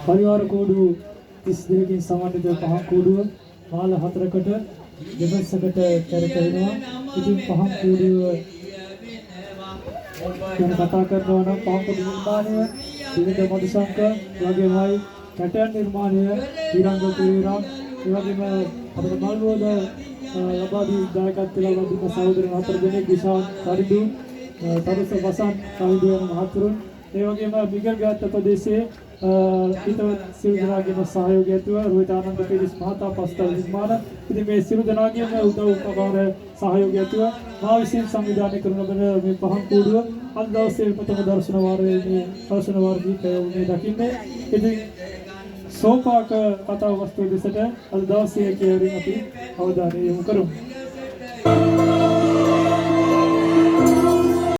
පරිවාර කෝඩු 32කින් සමන්විත පහන් කෝඩුව මාල 4කට දෙපැත්තකට කැරකෙනවා. ඉතින් පහන් කෝඩුව ගැන කතා කරනවා නම් පහන් කෝඩු නිර්මාණය විවිධ මధుසංක වගේමයි කැටයන් නිර්මාණය විරංග පෙරේරා ඒ වගේම අපේ මල්වෝද ලබා දී දායකත්වය ලබා දුන්න සහෝදරයන් 4 දෙනෙක් විශාල් කරිදු තරුස වසන් කවිදු යන මහතුරුන් ඒ වගේම මිගල්ගත් ප්‍රදේශයේ හිතවත් සියලු දෙනාගේම සහයෝගය ඇතුව රෝහිත ආනන්ද පීරිස් මහතා පස්තල් නිර්මාණ ඉතින් මේ සියලු දෙනාගේම උදව් උපකාර සහයෝගය ඇතුව මා විසින් සංවිධානය කරන ලබන මේ පහන් කූඩුව අද දවසේ ප්‍රථම දර්ශන වාරයේ මේ දර්ශන වාරදී මේ දකින්නේ ඉතින් සෝපාක කතා වස්තුව දෙසට අද දවසේ කියවරින් අපි අවධානය යොමු කරමු.